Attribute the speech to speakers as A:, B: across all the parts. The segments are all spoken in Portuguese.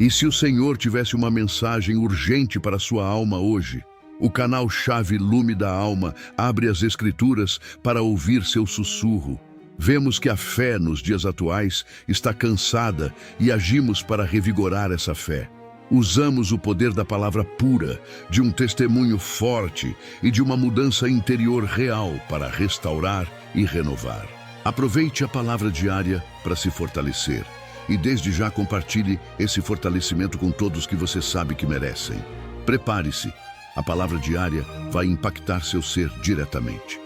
A: E se o Senhor tivesse uma mensagem urgente para sua alma hoje, o canal-chave Lume da Alma abre as Escrituras para ouvir seu sussurro. Vemos que a fé nos dias atuais está cansada e agimos para revigorar essa fé. Usamos o poder da palavra pura, de um testemunho forte e de uma mudança interior real para restaurar e renovar. Aproveite a palavra diária para se fortalecer e desde já compartilhe esse fortalecimento com todos que você sabe que merecem. Prepare-se, a palavra diária vai impactar seu ser diretamente.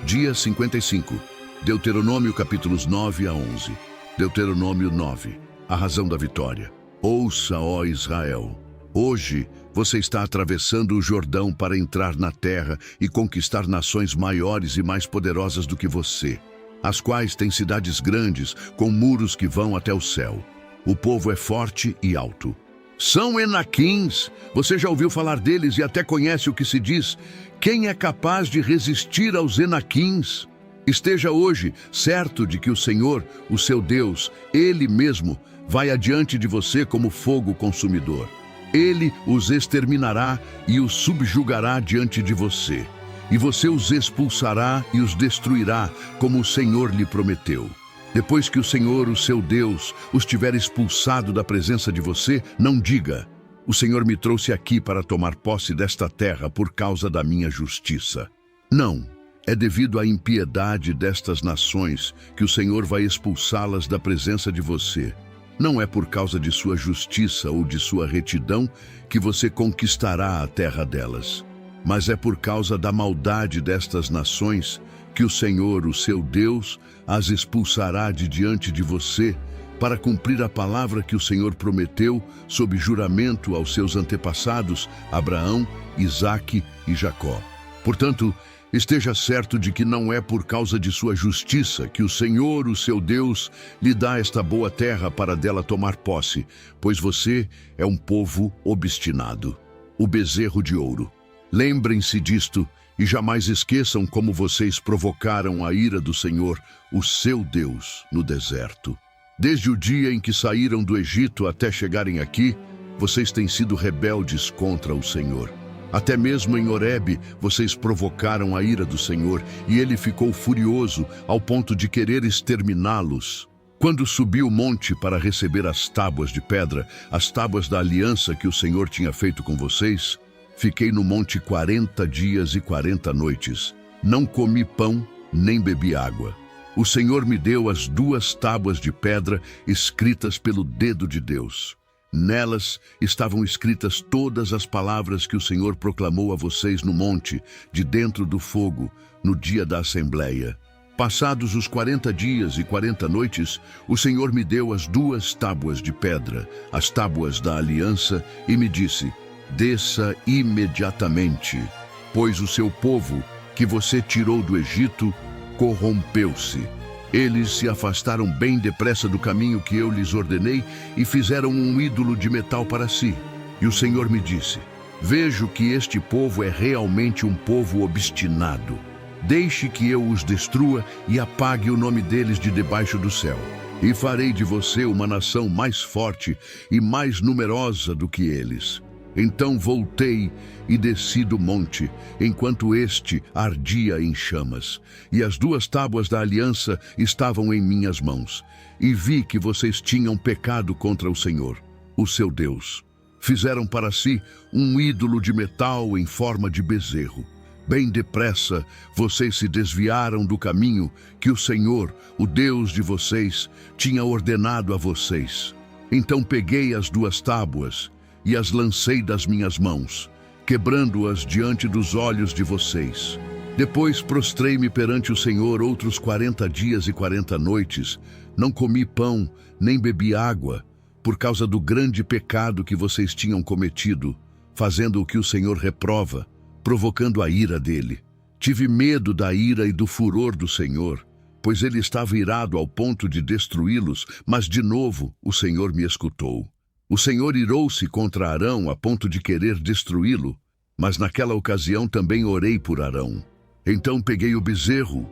A: Dia 55, Deuteronômio capítulos 9 a 11. Deuteronômio 9, a razão da vitória. Ouça, ó Israel, hoje você está atravessando o Jordão para entrar na terra e conquistar nações maiores e mais poderosas do que você, as quais têm cidades grandes, com muros que vão até o céu. O povo é forte e alto. São Enaquins, você já ouviu falar deles e até conhece o que se diz. Quem é capaz de resistir aos Enaquins? Esteja hoje certo de que o Senhor, o seu Deus, Ele mesmo, vai adiante de você como fogo consumidor. Ele os exterminará e os subjugará diante de você. E você os expulsará e os destruirá, como o Senhor lhe prometeu. Depois que o Senhor, o seu Deus, os tiver expulsado da presença de você, não diga: o Senhor me trouxe aqui para tomar posse desta terra por causa da minha justiça. Não, é devido à impiedade destas nações que o Senhor vai expulsá-las da presença de você. Não é por causa de sua justiça ou de sua retidão que você conquistará a terra delas, mas é por causa da maldade destas nações que o Senhor, o seu Deus, as expulsará de diante de você, para cumprir a palavra que o Senhor prometeu sob juramento aos seus antepassados, Abraão, Isaque e Jacó. Portanto, esteja certo de que não é por causa de sua justiça que o Senhor, o seu Deus, lhe dá esta boa terra para dela tomar posse, pois você é um povo obstinado, o bezerro de ouro. Lembrem-se disto e jamais esqueçam como vocês provocaram a ira do Senhor, o seu Deus, no deserto. Desde o dia em que saíram do Egito até chegarem aqui, vocês têm sido rebeldes contra o Senhor. Até mesmo em Horebe, vocês provocaram a ira do Senhor, e ele ficou furioso ao ponto de querer exterminá-los. Quando subi o monte para receber as tábuas de pedra, as tábuas da aliança que o Senhor tinha feito com vocês, fiquei no monte 40 dias e 40 noites. Não comi pão, nem bebi água. O Senhor me deu as 2 tábuas de pedra escritas pelo dedo de Deus. Nelas estavam escritas todas as palavras que o Senhor proclamou a vocês no monte, de dentro do fogo, no dia da assembleia. Passados os 40 dias e 40 noites, o Senhor me deu as 2 tábuas de pedra, as tábuas da aliança, e me disse: desça imediatamente, pois o seu povo, que você tirou do Egito, corrompeu-se. Eles se afastaram bem depressa do caminho que eu lhes ordenei e fizeram um ídolo de metal para si. E o Senhor me disse: vejo que este povo é realmente um povo obstinado. Deixe que eu os destrua e apague o nome deles de debaixo do céu. E farei de você uma nação mais forte e mais numerosa do que eles. Então voltei e desci do monte, enquanto este ardia em chamas, e as 2 tábuas da aliança estavam em minhas mãos, e vi que vocês tinham pecado contra o Senhor, o seu Deus. Fizeram para si um ídolo de metal em forma de bezerro. Bem depressa, vocês se desviaram do caminho que o Senhor, o Deus de vocês, tinha ordenado a vocês. Então peguei as 2 tábuas e as lancei das minhas mãos, quebrando-as diante dos olhos de vocês. Depois prostrei-me perante o Senhor outros 40 dias e 40 noites. Não comi pão, nem bebi água, por causa do grande pecado que vocês tinham cometido, fazendo o que o Senhor reprova, provocando a ira dele. Tive medo da ira e do furor do Senhor, pois ele estava irado ao ponto de destruí-los, mas de novo o Senhor me escutou. O Senhor irou-se contra Arão a ponto de querer destruí-lo, Mas naquela ocasião também orei por Arão. Então peguei o bezerro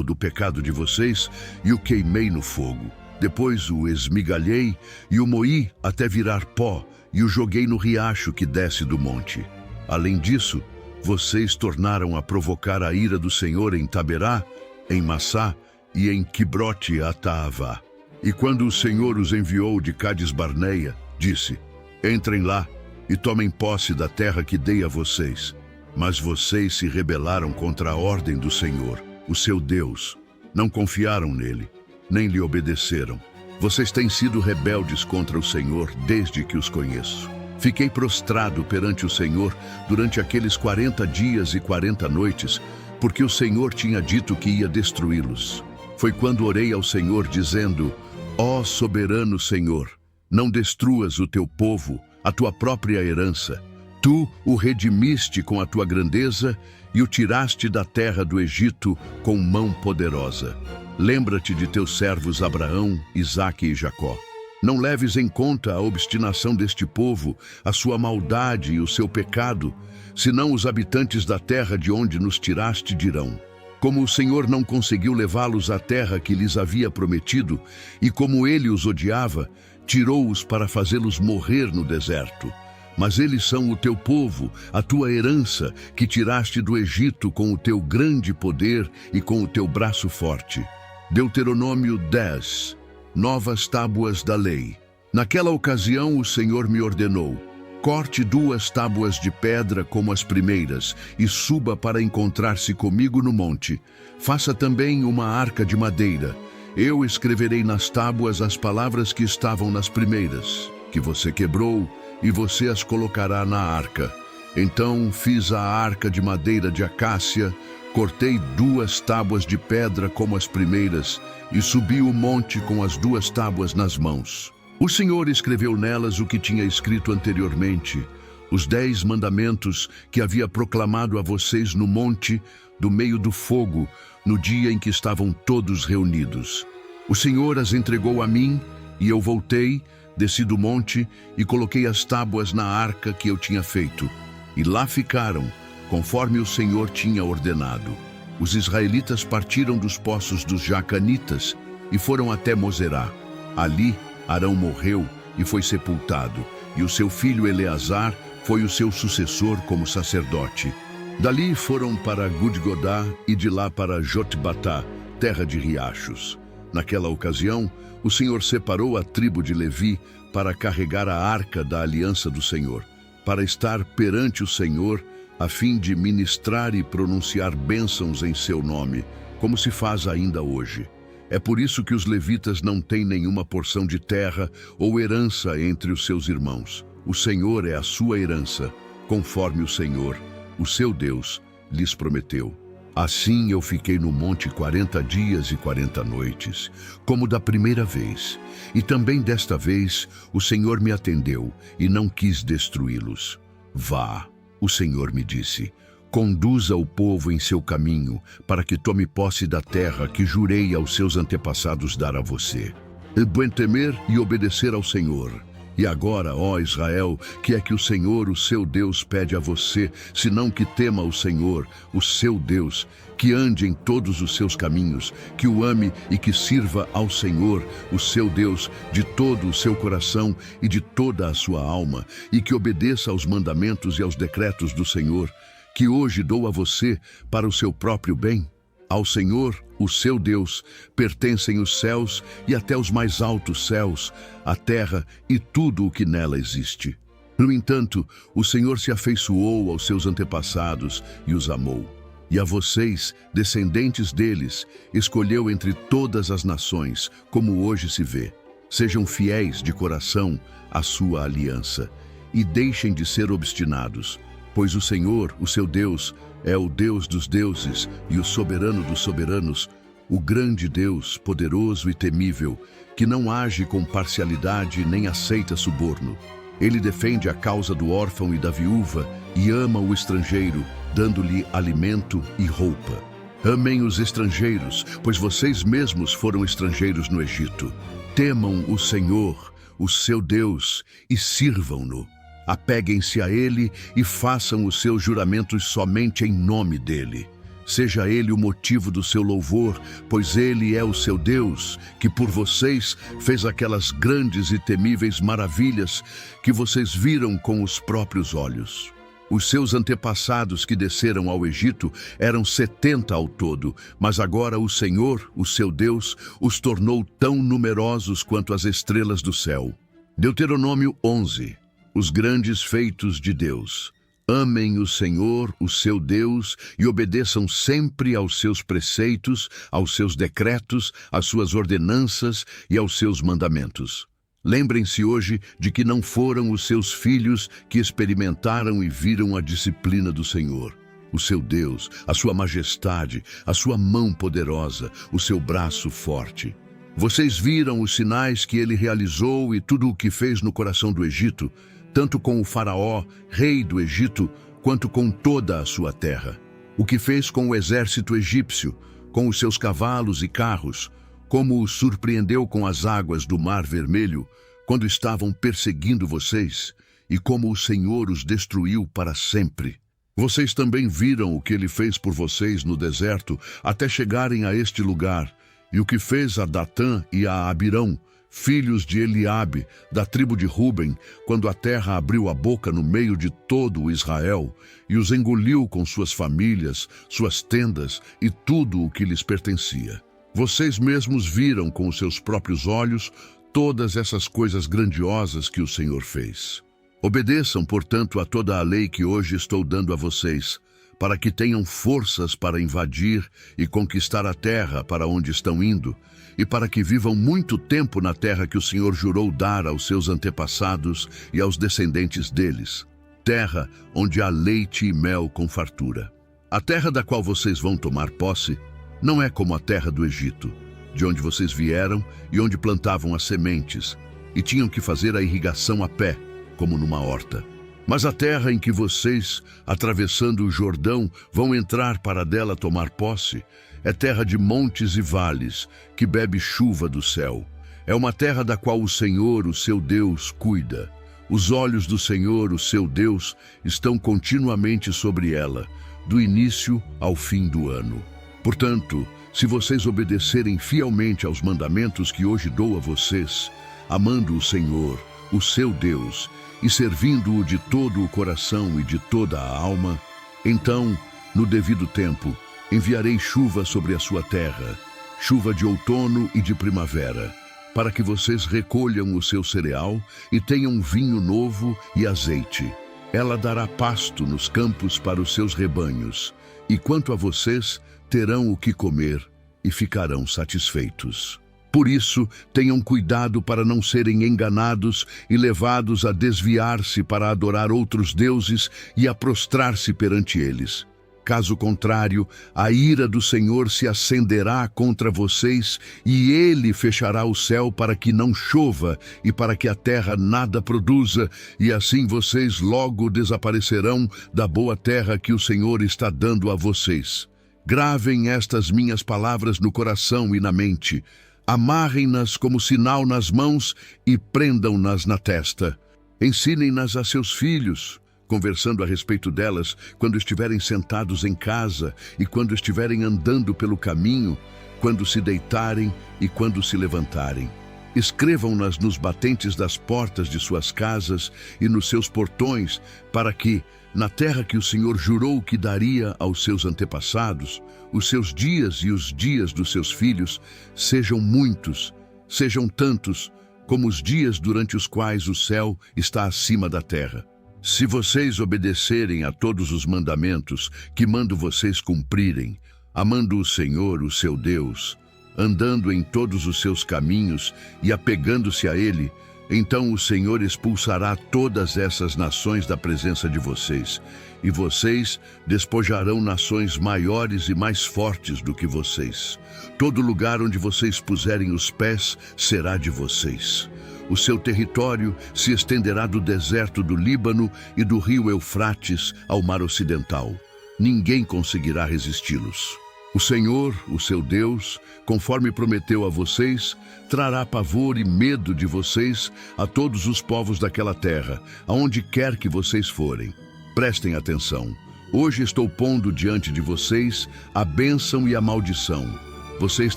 A: do pecado de vocês, e o queimei no fogo. Depois o esmigalhei e o moí até virar pó, e o joguei no riacho que desce do monte. Além disso, vocês tornaram a provocar a ira do Senhor em Taberá, em Massá e em Quibrote-Ataavá. E quando o Senhor os enviou de Cades-Barneia, disse: entrem lá e tomem posse da terra que dei a vocês. Mas vocês se rebelaram contra a ordem do Senhor, o seu Deus. Não confiaram nele, nem lhe obedeceram. Vocês têm sido rebeldes contra o Senhor desde que os conheço. Fiquei prostrado perante o Senhor durante aqueles 40 dias e 40 noites, porque o Senhor tinha dito que ia destruí-los. Foi quando orei ao Senhor dizendo: ó soberano Senhor, não destruas o teu povo, a tua própria herança. Tu o redimiste com a tua grandeza e o tiraste da terra do Egito com mão poderosa. Lembra-te de teus servos Abraão, Isaque e Jacó. Não leves em conta a obstinação deste povo, a sua maldade e o seu pecado, senão os habitantes da terra de onde nos tiraste dirão: como o Senhor não conseguiu levá-los à terra que lhes havia prometido, e como ele os odiava, tirou-os para fazê-los morrer no deserto. Mas eles são o teu povo, a tua herança, que tiraste do Egito com o teu grande poder e com o teu braço forte. Deuteronômio 10. Novas tábuas da lei. Naquela ocasião o Senhor me ordenou: corte 2 tábuas de pedra como as primeiras e suba para encontrar-se comigo no monte. Faça também uma arca de madeira. Eu escreverei nas tábuas as palavras que estavam nas primeiras, que você quebrou, e você as colocará na arca. Então fiz a arca de madeira de acácia, cortei 2 tábuas de pedra como as primeiras, e subi o monte com as 2 tábuas nas mãos. O Senhor escreveu nelas o que tinha escrito anteriormente, os 10 mandamentos que havia proclamado a vocês no monte, do meio do fogo, no dia em que estavam todos reunidos. O Senhor as entregou a mim, e eu voltei, desci do monte e coloquei as tábuas na arca que eu tinha feito. E lá ficaram, conforme o Senhor tinha ordenado. Os israelitas partiram dos poços dos Jacanitas e foram até Moserá. Ali, Arão morreu e foi sepultado, e o seu filho Eleazar foi o seu sucessor como sacerdote. Dali foram para Gudgodá e de lá para Jotbatá, terra de riachos. Naquela ocasião, o Senhor separou a tribo de Levi para carregar a arca da aliança do Senhor, para estar perante o Senhor, a fim de ministrar e pronunciar bênçãos em seu nome, como se faz ainda hoje. É por isso que os levitas não têm nenhuma porção de terra ou herança entre os seus irmãos. O Senhor é a sua herança, conforme o Senhor, o seu Deus, lhes prometeu. Assim eu fiquei no monte 40 dias e 40 noites, como da primeira vez. E também desta vez o Senhor me atendeu e não quis destruí-los. Vá, o Senhor me disse, conduza o povo em seu caminho, para que tome posse da terra que jurei aos seus antepassados dar a você. É bem temer e obedecer ao Senhor. E agora, ó Israel, que é que o Senhor, o seu Deus, pede a você, senão que tema o Senhor, o seu Deus, que ande em todos os seus caminhos, que o ame e que sirva ao Senhor, o seu Deus, de todo o seu coração e de toda a sua alma, e que obedeça aos mandamentos e aos decretos do Senhor, que hoje dou a você para o seu próprio bem? Ao Senhor, o seu Deus, pertencem os céus e até os mais altos céus, a terra e tudo o que nela existe. No entanto, o Senhor se afeiçoou aos seus antepassados e os amou. E a vocês, descendentes deles, escolheu entre todas as nações, como hoje se vê. Sejam fiéis de coração à sua aliança e deixem de ser obstinados, pois o Senhor, o seu Deus, é o Deus dos deuses e o soberano dos soberanos, o grande Deus, poderoso e temível, que não age com parcialidade nem aceita suborno. Ele defende a causa do órfão e da viúva e ama o estrangeiro, dando-lhe alimento e roupa. Amem os estrangeiros, pois vocês mesmos foram estrangeiros no Egito. Temam o Senhor, o seu Deus, e sirvam-no. Apeguem-se a ele e façam os seus juramentos somente em nome dele. Seja ele o motivo do seu louvor, pois ele é o seu Deus, que por vocês fez aquelas grandes e temíveis maravilhas que vocês viram com os próprios olhos. Os seus antepassados que desceram ao Egito eram 70 ao todo, mas agora o Senhor, o seu Deus, os tornou tão numerosos quanto as estrelas do céu. Deuteronômio 11. Os grandes feitos de Deus. Amem o Senhor, o seu Deus, e obedeçam sempre aos seus preceitos, aos seus decretos, às suas ordenanças e aos seus mandamentos. Lembrem-se hoje de que não foram os seus filhos que experimentaram e viram a disciplina do Senhor, o seu Deus, a sua majestade, a sua mão poderosa, o seu braço forte. Vocês viram os sinais que ele realizou e tudo o que fez no coração do Egito, tanto com o faraó, rei do Egito, quanto com toda a sua terra. O que fez com o exército egípcio, com os seus cavalos e carros, como os surpreendeu com as águas do Mar Vermelho, quando estavam perseguindo vocês, e como o Senhor os destruiu para sempre. Vocês também viram o que ele fez por vocês no deserto, até chegarem a este lugar, e o que fez a Datã e a Abirão, filhos de Eliabe, da tribo de Ruben, quando a terra abriu a boca no meio de todo o Israel, e os engoliu com suas famílias, suas tendas e tudo o que lhes pertencia. Vocês mesmos viram com os seus próprios olhos todas essas coisas grandiosas que o Senhor fez. Obedeçam, portanto, a toda a lei que hoje estou dando a vocês, para que tenham forças para invadir e conquistar a terra para onde estão indo, e para que vivam muito tempo na terra que o Senhor jurou dar aos seus antepassados e aos descendentes deles, terra onde há leite e mel com fartura. A terra da qual vocês vão tomar posse não é como a terra do Egito, de onde vocês vieram e onde plantavam as sementes, e tinham que fazer a irrigação a pé, como numa horta. Mas a terra em que vocês, atravessando o Jordão, vão entrar para dela tomar posse, é terra de montes e vales, que bebe chuva do céu. É uma terra da qual o Senhor, o seu Deus, cuida. Os olhos do Senhor, o seu Deus, estão continuamente sobre ela, do início ao fim do ano. Portanto, se vocês obedecerem fielmente aos mandamentos que hoje dou a vocês, amando o Senhor, o seu Deus, e servindo-o de todo o coração e de toda a alma, então, no devido tempo, enviarei chuva sobre a sua terra, chuva de outono e de primavera, para que vocês recolham o seu cereal e tenham vinho novo e azeite. Ela dará pasto nos campos para os seus rebanhos, e quanto a vocês, terão o que comer e ficarão satisfeitos. Por isso, tenham cuidado para não serem enganados e levados a desviar-se para adorar outros deuses e a prostrar-se perante eles. Caso contrário, a ira do Senhor se acenderá contra vocês e ele fechará o céu para que não chova e para que a terra nada produza, e assim vocês logo desaparecerão da boa terra que o Senhor está dando a vocês. Gravem estas minhas palavras no coração e na mente. Amarrem-nas como sinal nas mãos e prendam-nas na testa. Ensinem-nas a seus filhos, conversando a respeito delas quando estiverem sentados em casa e quando estiverem andando pelo caminho, quando se deitarem e quando se levantarem. Escrevam-nas nos batentes das portas de suas casas e nos seus portões, para que, na terra que o Senhor jurou que daria aos seus antepassados, os seus dias e os dias dos seus filhos sejam muitos, sejam tantos como os dias durante os quais o céu está acima da terra. Se vocês obedecerem a todos os mandamentos que mando vocês cumprirem, amando o Senhor, o seu Deus, andando em todos os seus caminhos e apegando-se a Ele, então o Senhor expulsará todas essas nações da presença de vocês, e vocês despojarão nações maiores e mais fortes do que vocês. Todo lugar onde vocês puserem os pés será de vocês. O seu território se estenderá do deserto do Líbano e do rio Eufrates ao mar ocidental. Ninguém conseguirá resisti-los. O Senhor, o seu Deus, conforme prometeu a vocês, trará pavor e medo de vocês a todos os povos daquela terra, aonde quer que vocês forem. Prestem atenção. Hoje estou pondo diante de vocês a bênção e a maldição. Vocês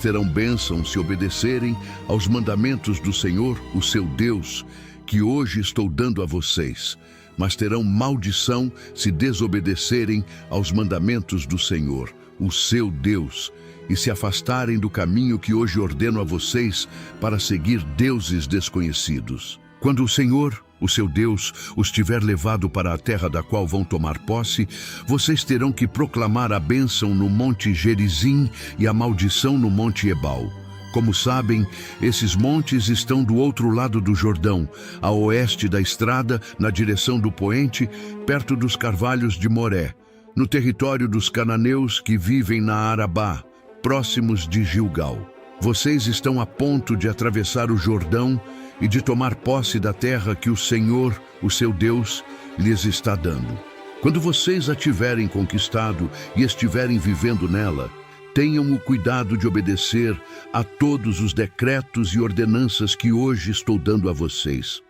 A: terão bênção se obedecerem aos mandamentos do Senhor, o seu Deus, que hoje estou dando a vocês, mas terão maldição se desobedecerem aos mandamentos do Senhor, o seu Deus, e se afastarem do caminho que hoje ordeno a vocês para seguir deuses desconhecidos. Quando o Senhor, o seu Deus, os tiver levado para a terra da qual vão tomar posse, vocês terão que proclamar a bênção no monte Gerizim e a maldição no monte Ebal. Como sabem, esses montes estão do outro lado do Jordão, a oeste da estrada, na direção do poente, perto dos carvalhos de Moré, no território dos cananeus que vivem na Arabá, próximos de Gilgal. Vocês estão a ponto de atravessar o Jordão e de tomar posse da terra que o Senhor, o seu Deus, lhes está dando. Quando vocês a tiverem conquistado e estiverem vivendo nela, tenham o cuidado de obedecer a todos os decretos e ordenanças que hoje estou dando a vocês.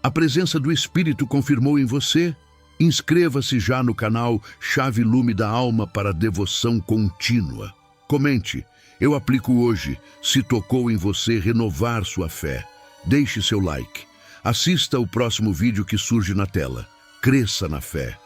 A: A presença do Espírito confirmou em você? Inscreva-se já no canal Chave Lume da Alma para devoção contínua. Comente, eu aplico hoje, se tocou em você renovar sua fé. Deixe seu like. Assista o próximo vídeo que surge na tela. Cresça na fé.